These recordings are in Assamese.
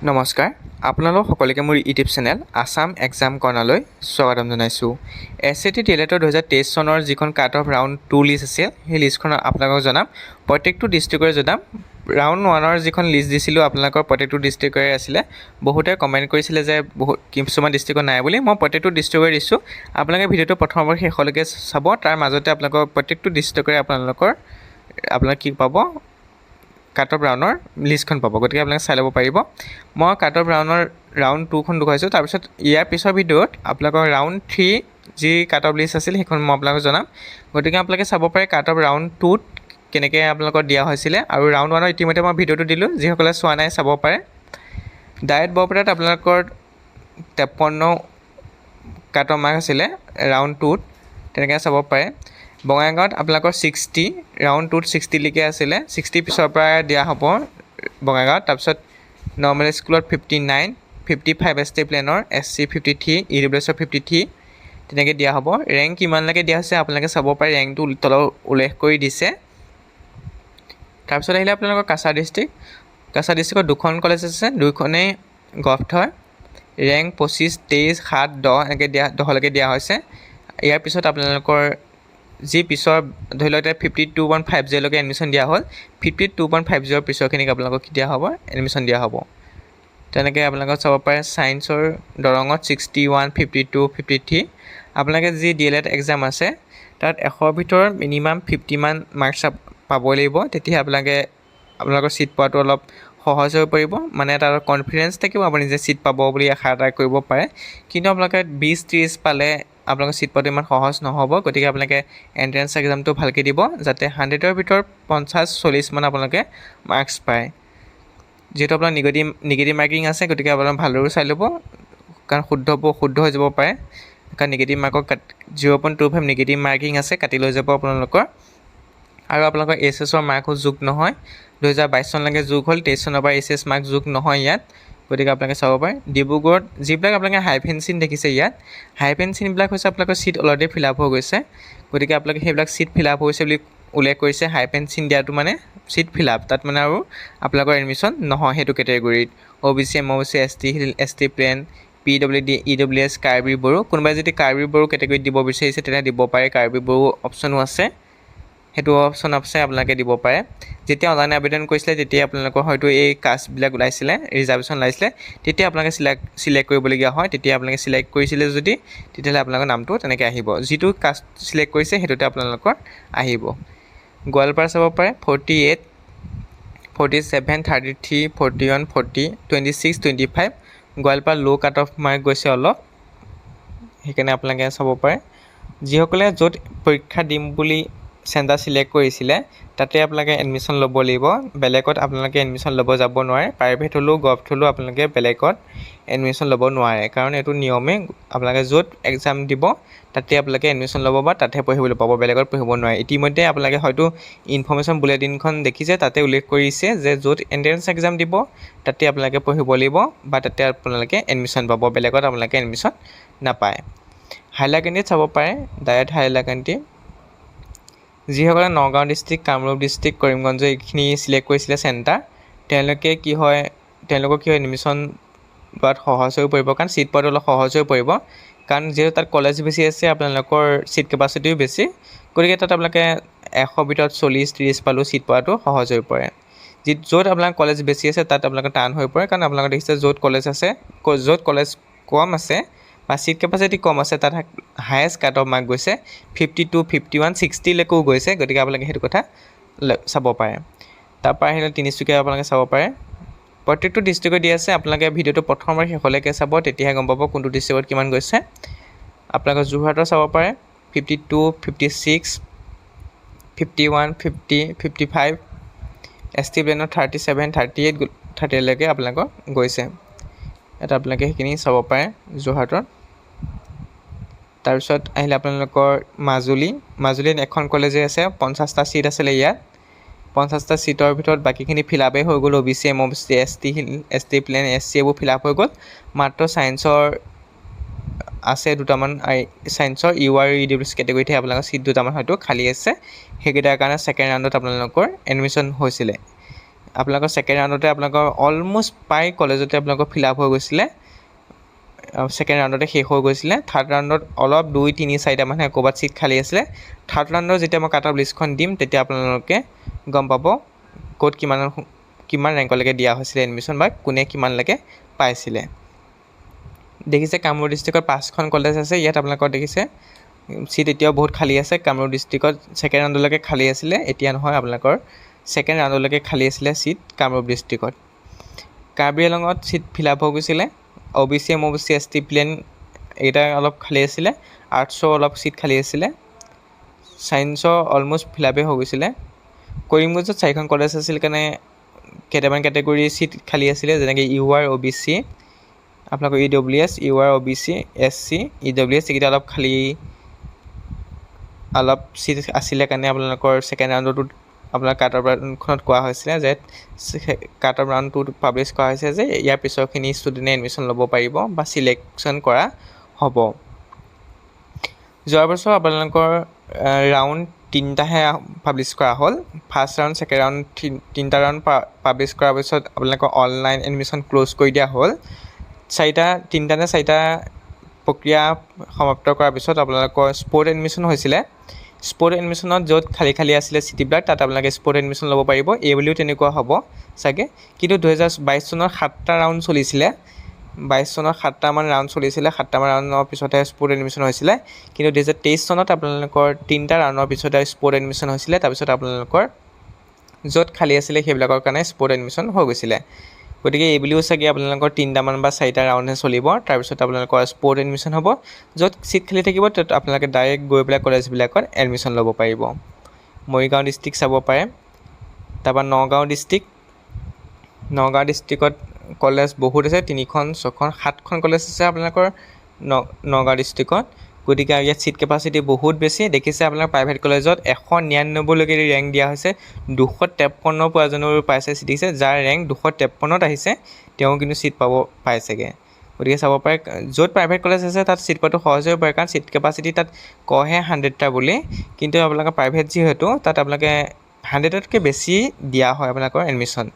নমস্কাৰ আপোনালোক সকলোকে মোৰ ইউটিউব চেনেল আসাম এক্সাম কৰ্ণাৰলৈ স্বাগতম জনাইছোঁ। SAT ডিলেটৰ 2023 চনৰ যিখন কাট অফ ৰাউণ্ড 2 লিষ্ট আছিল সেই লিষ্টখন আপোনালোকক জনাম। প্ৰত্যেকটো ডিষ্ট্ৰিক্টৰে জনাম। ৰাউণ্ড 1ৰ যিখন লিষ্ট দিছিলোঁ আপোনালোকৰ প্ৰত্যেকটো ডিষ্ট্ৰিক্টৰে আছিলে। বহুতে কমেণ্ট কৰিছিলে যে কিছুমান ডিষ্ট্ৰিক্টত নাই বুলি। মই প্ৰত্যেকটো ডিষ্ট্ৰিক্টৰে দিছোঁ। আপোনালোকে ভিডিঅ'টো প্ৰথমৰ পৰা শেষলৈকে চাব। তাৰ মাজতে আপোনালোকৰ প্ৰত্যেকটো ডিষ্ট্ৰিক্টৰে আপোনালোকে কি পাব, কাট অফ ৰাউণ্ডৰ লিষ্টখন পাব। গতিকে আপোনালোকে চাই ল'ব পাৰিব। মই কাট অফ ৰাউণ্ড 2খন দেখুৱাইছোঁ। তাৰপিছত ইয়াৰ পিছৰ ভিডিঅ'ত আপোনালোকৰ ৰাউণ্ড 3 যি কাট অফ লিষ্ট আছিল সেইখন মই আপোনালোকক জনাম। গতিকে আপোনালোকে চাব পাৰে কাট অফ ৰাউণ্ড 2ত কেনেকৈ আপোনালোকৰ দিয়া হৈছিলে। আৰু ৰাউণ্ড 1ৰ ইতিমধ্যে মই ভিডিঅ'টো দিলোঁ, যিসকলে চোৱা নাই চাব পাৰে। ডায়েট বৰপেটাত আপোনালোকৰ 53 কাট অফ মাৰ্ক আছিলে ৰাউণ্ড 2ত, তেনেকৈ চাব পাৰে। বঙাইগাঁৱত আপোনালোকৰ 60, ৰাউণ্ড 2ত 60লৈকে আছিলে। 60 পিছৰ পৰা দিয়া হ'ব বঙাইগাঁৱত। তাৰপিছত নৰ্মেল স্কুলত 59, 55 ST প্লেনৰ, SC 53, EWSৰ 53 তেনেকৈ দিয়া হ'ব। ৰেংক কিমানলৈকে দিয়া হৈছে আপোনালোকে চাব পাৰে, ৰেংকটো তলত উল্লেখ কৰি দিছে। তাৰপিছত আহিলে আপোনালোকৰ কাছাৰ ডিষ্ট্ৰিক্ট। কাছাৰ ডিষ্ট্ৰিক্টত 2খন কলেজ আছে, 2খনেই গভট হয়। ৰেংক 25, 23, 7, 10 এনেকৈ 10লৈকে দিয়া হৈছে। ইয়াৰ পিছত আপোনালোকৰ যি পিছৰ ধৰি লওক এতিয়া 52.50লৈকে এডমিশ্যন দিয়া হ'ল, 52.50 পিছৰখিনিক আপোনালোকক দিয়া হ'ব, এডমিশ্যন দিয়া হ'ব। তেনেকৈ আপোনালোকক চাব পাৰে ছায়েন্সৰ দৰঙত 61, 52, 53। আপোনালোকে যি DLED এক্সাম আছে তাত 100ৰ ভিতৰত মিনিমাম 50 মান মাৰ্কছ পাবই লাগিব। তেতিয়া আপোনালোকৰ ছিট পোৱাটো অলপ সহজ হৈ পৰিব। মানে এটা কনফিডেঞ্চ থাকিব আপুনি যে ছিট পাব বুলি আশা এটা কৰিব পাৰে। কিন্তু আপোনালোকে 20-30 পালে আপোনালোকৰ ছিট পোৱাটো ইমান সহজ নহ'ব। গতিকে আপোনালোকে এণ্ট্ৰেঞ্চ এক্সামটো ভালকৈ দিব, যাতে 100ৰ ভিতৰত 50-40 মান আপোনালোকে মাৰ্কছ পায়। যিহেতু আপোনাৰ নিগেটিভ মাৰ্কিং আছে, গতিকে আপোনালোকে ভালদৰে চাই ল'ব, কাৰণ শুদ্ধ হৈ যাব পাৰে। কাৰণ নিগেটিভ মাৰ্কৰ 0.25 নিগেটিভ মাৰ্কিং আছে, কাটি লৈ যাব আপোনালোকৰ। আৰু আপোনালোকৰ HSৰ মাৰ্কো যোগ নহয়। 2022 চনলৈকে যোগ হ'ল, 23 চনৰ পৰা HS মাৰ্ক যোগ নহয় ইয়াত। গতিকে আপোনালোকে চাব পাৰে। ডিব্ৰুগড়ত যিবিলাক আপোনালোকে হাইফেন দেখিছে, ইয়াত হাইফেন হৈছে আপোনালোকৰ ছিট অলৰেডি ফিল আপ হৈ গৈছে। গতিকে আপোনালোকে সেইবিলাক ছিট ফিল আপ হৈছে বুলি উল্লেখ কৰিছে। হাইফেন দিয়াটো মানে ছিট ফিল আপ, তাত মানে আৰু আপোনালোকৰ এডমিশ্যন নহয় সেইটো কেটেগৰীত। OBC, MOBC, ST plain, PWD, EWS, Karbi Bodo. কোনোবাই যদি কাৰ্বি বড়ো কেটেগৰীত দিব বিচাৰিছে তেতিয়া দিব পাৰে। কাৰ্বি বড়ো অপশ্যনো আছে, সেইটো অপশ্যন আছে, আপোনালোকে দিব পাৰে। যেতিয়া অনলাইন আবেদন কৰিছিলে তেতিয়া আপোনালোকৰ হয়তো এই কাষ্টবিলাক ওলাইছিলে, ৰিজাৰ্ভেশ্যন ওলাইছিলে, তেতিয়া আপোনালোকে চিলেক্ট কৰিবলগীয়া হয়। তেতিয়া আপোনালোকে চিলেক্ট কৰিছিলে যদি তেতিয়াহ'লে আপোনালোকৰ নামটো তেনেকৈ আহিব। যিটো কাষ্ট চিলেক্ট কৰিছে সেইটোতে আপোনালোকৰ আহিব। গোৱালপাৰা চাব পাৰে 48, 47, 33, 41, 40, 26, 25। গোৱালপাৰা ল' কাট অফ মাৰ্ক গৈছে অলপ, সেইকাৰণে আপোনালোকে চাব পাৰে। যিসকলে য'ত পৰীক্ষা দিম বুলি চেণ্টাৰ চিলেক্ট কৰিছিলে তাতে আপোনালোকে এডমিশ্যন ল'ব লাগিব। বেলেগত আপোনালোকে এডমিশ্যন ল'ব যাব নোৱাৰে। প্ৰাইভেট হ'লেও গভট হ'লেও আপোনালোকে বেলেগত এডমিশ্যন ল'ব নোৱাৰে, কাৰণ এইটো নিয়মে। আপোনালোকে য'ত এক্সাম দিব তাতে আপোনালোকে এডমিশ্যন ল'ব বা তাতহে পঢ়িবলৈ পাব, বেলেগত পঢ়িব নোৱাৰে। ইতিমধ্যে আপোনালোকে হয়তো ইনফৰ্মেশ্যন বুলেটিনখন দেখিছে, তাতে উল্লেখ কৰিছে যে য'ত এণ্ট্ৰেঞ্চ এক্সাম দিব তাতে আপোনালোকে পঢ়িব লাগিব বা তাতে আপোনালোকে এডমিশ্যন পাব, বেলেগত আপোনালোকে এডমিশ্যন নাপায়। হাইলাকান্দিত চাব পাৰে, ডায়েট হাইলাকান্দি। যিসকলে নগাঁও ডিষ্ট্ৰিক্ট, কামৰূপ ডিষ্ট্ৰিক্ট, কৰিমগঞ্জ এইখিনি চিলেক্ট কৰিছিলে চেণ্টাৰ, তেওঁলোকৰ কি হয় এডমিশ্যন লোৱাত সহজ হৈ পৰিব, কাৰণ ছিট পোৱাটো অলপ সহজ হৈ পৰিব। কাৰণ যিহেতু তাত কলেজ বেছি আছে, আপোনালোকৰ ছিট কেপাচিটিও বেছি। গতিকে তাত আপোনালোকে 100ৰ ভিতৰত 40-30 পালেও ছিট পোৱাটো সহজ হৈ পৰে। য'ত আপোনালোকৰ কলেজ বেছি আছে তাত আপোনালোকৰ টান হৈ পৰে, কাৰণ আপোনালোকে দেখিছে য'ত কলেজ কম আছে বা ছিট কেপাচিটি কম আছে তাত হায়েষ্ট কাট অফ মাৰ্ক গৈছে 52, 51, 60লৈকেও গৈছে। গতিকে আপোনালোকে সেইটো কথা চাব পাৰে। তাৰপৰা আহিলে তিনিচুকীয়া আপোনালোকে চাব পাৰে। প্ৰত্যেকটো ডিষ্ট্ৰিক্টত দি আছে, আপোনালোকে ভিডিঅ'টো প্ৰথমৰ শেষলৈকে চাব, তেতিয়াহে গম পাব কোনটো ডিষ্ট্ৰিক্টত কিমান গৈছে। আপোনালোকে যোৰহাটৰ চাব পাৰে 52, 56, 51, 50, 55, ST প্লেনৰ 37, 38, 38লৈকে আপোনালোকৰ গৈছে। ইয়াত আপোনালোকে সেইখিনি চাব পাৰে যোৰহাটত। তাৰপিছত আহিলে আপোনালোকৰ মাজুলীত এখন কলেজে আছে, 50টা ছিট আছিলে ইয়াত। 50টা ছিটৰ ভিতৰত বাকীখিনি ফিল আপেই হৈ গ'ল। OBC, MOBC, ST plain, SC এইবোৰ ফিল আপ হৈ গ'ল। মাত্ৰ ছায়েন্সৰ আছে দুটামান, ছায়েন্সৰ UR EWS কেটেগৰীতহে আপোনালোকৰ ছিট দুটামান হয়তো খালী আছে। সেইকেইটাৰ কাৰণে ছেকেণ্ড ৰাউণ্ডত আপোনালোকৰ এডমিশ্যন হৈছিলে। আপোনালোকৰ ছেকেণ্ড ৰাউণ্ডতে আপোনালোকৰ অলম'ষ্ট প্ৰায় কলেজতে আপোনালোকৰ ফিল আপ হৈ গৈছিলে, ছেকেণ্ড ৰাউণ্ডতে শেষ হৈ গৈছিলে। থাৰ্ড ৰাউণ্ডত অলপ 2-3-4টা মানুহে ক'ৰবাত ছিট খালী আছিলে। থাৰ্ড ৰাউণ্ডৰ যেতিয়া মই কাট অফ লিষ্টখন দিম তেতিয়া আপোনালোকে গম পাব ক'ত কিমান ৰেংকলৈকে দিয়া হৈছিলে এডমিশ্যন বা কোনে কিমানলৈকে পাইছিলে। দেখিছে কামৰূপ ডিষ্ট্ৰিক্টত 5খন কলেজ আছে। ইয়াত আপোনালোকৰ দেখিছে ছিট এতিয়াও বহুত খালী আছে। কামৰূপ ডিষ্ট্ৰিক্টত ছেকেণ্ড ৰাউণ্ডলৈকে খালী আছিলে, এতিয়া নহয়, আপোনালোকৰ ছেকেণ্ড ৰাউণ্ডলৈকে খালী আছিলে ছিট কামৰূপ ডিষ্ট্ৰিক্টত। কাৰ্বি আংলঙত ছিট ফিল আপ হৈ গৈছিলে। OBC MOBC ST প্লেন এইকেইটা অলপ খালী আছিলে। আৰ্টছৰ অলপ ছিট খালী আছিলে। ছায়েন্সৰ অলম'ষ্ট ফিল আপেই হৈ গৈছিলে। কৰিমগঞ্জত 4খন কলেজ আছিল কাৰণে কেইটামান কেটেগৰী ছিট খালী আছিলে, যেনেকৈ UR OBC, আপোনালোকৰ EWS, UR OBC, SC, EWS এইকেইটা অলপ খালী ছিট আছিলে কাৰণে আপোনালোকৰ ছেকেণ্ড ৰাউণ্ডতো আপোনাৰ কাট অফ ৰাউণ্ডখনত কোৱা হৈছিলে যে কাট অফ ৰাউণ্ডটো পাব্লিছ কৰা হৈছে যে ইয়াৰ পিছৰখিনি ষ্টুডেণ্টে এডমিশ্যন ল'ব পাৰিব বা চিলেকশ্যন কৰা হ'ব। যোৱা বছৰ আপোনালোকৰ ৰাউণ্ড 3টাহে পাব্লিছ কৰা হ'ল। ফাৰ্ষ্ট ৰাউণ্ড, ছেকেণ্ড ৰাউণ্ড, 3টা ৰাউণ্ড পাব্লিছ কৰাৰ পিছত আপোনালোকৰ অনলাইন এডমিশ্যন ক্ল'জ কৰি দিয়া হ'ল। 3টা নে 4টা প্ৰক্ৰিয়া সমাপ্ত কৰাৰ পিছত আপোনালোকৰ স্পৰ্ট এডমিশ্যন হৈছিলে। স্পৰ্ট এডমিশ্যনত য'ত খালী আছিলে চিটিবিলাক তাত আপোনালোকে স্পৰ্ট এডমিশ্যন ল'ব পাৰিব। বুলিও তেনেকুৱা হ'ব চাগে। কিন্তু 2022 চনৰ 7টা ৰাউণ্ড চলিছিলে। 22 চনৰ 7টামান ৰাউণ্ড চলিছিলে। 7টামান ৰাউণ্ডৰ পিছতহে স্পৰ্ট এডমিশ্যন হৈছিলে। কিন্তু 2023 চনত আপোনালোকৰ 3টা ৰাউণ্ডৰ পিছতে স্পৰ্ট এডমিশ্যন হৈছিলে। তাৰপিছত আপোনালোকৰ য'ত খালী আছিলে সেইবিলাকৰ কাৰণে স্পৰ্ট এডমিশ্যন হৈ গৈছিলে। গতিকে বুলিও চাগে আপোনালোকৰ 3টামান বা 4টা ৰাউণ্ডহে চলিব। তাৰপিছত আপোনালোকৰ স্পৰ্ট এডমিশ্যন হ'ব। য'ত ছিট খালী থাকিব তাত আপোনালোকে ডাইৰেক্ট গৈ পেলাই কলেজবিলাকত এডমিশ্যন ল'ব পাৰিব। মৰিগাঁও ডিষ্ট্ৰিক্ট চাব পাৰে। তাৰপৰা নগাঁও ডিষ্ট্ৰিক্টত কলেজ বহুত আছে, 3খন 6খন 7খন কলেজ আছে আপোনালোকৰ নগাঁও ডিষ্ট্ৰিক্টত। গতিকে ইয়াত ছিট কেপাচিটি বহুত বেছি। দেখিছে আপোনালোকৰ প্ৰাইভেট কলেজত 199লৈকে ৰেংক দিয়া হৈছে। 253 পোৱাজনৰ পাইছে ছিট দিছে। যাৰ ৰেংক 253ত আহিছে তেওঁ কিন্তু ছিট পাইছেগৈ। গতিকে চাব পাৰে য'ত প্ৰাইভেট কলেজ আছে তাত ছিট পোৱাটো সহজ হৈ পৰে, কাৰণ ছিট কেপাচিটি তাত কয়হে 100টা বুলি। কিন্তু আপোনালোকৰ প্ৰাইভেট যিহেতু তাত আপোনালোকে 100তকৈ বেছি দিয়া হয় আপোনালোকৰ এডমিশ্যন।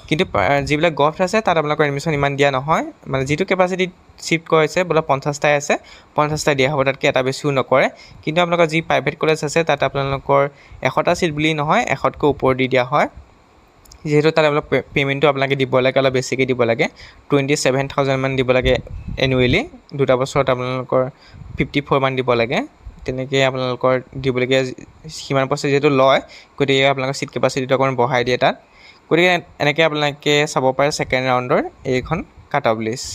কিন্তু যিবিলাক গভৰ্ণমেণ্ট আছে তাত আপোনালোকৰ এডমিশ্যন ইমান দিয়া নহয়, মানে যিটো কেপাচিটি ছিট কৰিছে বোলে 50টাই আছে 50টা দিয়া হ'ব, তাতকৈ এটা বেছিও নকৰে। কিন্তু আপোনালোকৰ যি প্ৰাইভেট কলেজ আছে তাত আপোনালোকৰ 100টা ছিট বুলি নহয়, 100তকৈ ওপৰ দি দিয়া হয়। যিহেতু তাত অলপ পে'মেণ্টটো আপোনালোকে দিব লাগে, অলপ বেছিকৈ দিব লাগে। 27,000 মান দিব লাগে এনুৱেলি। 2টা বছৰত আপোনালোকৰ 54 মান দিব লাগে। তেনেকৈ আপোনালোকৰ দিবলগীয়া সিমান পইচা যিহেতু লয়, গতিকে আপোনালোকৰ ছিট কেপাচিটিটো অকণমান বঢ়াই দিয়ে তাত। গতিকে এনেকৈ আপোনালোকে চাব পাৰে ছেকেণ্ড ৰাউণ্ডৰ এইখন কাট অফ লিষ্ট।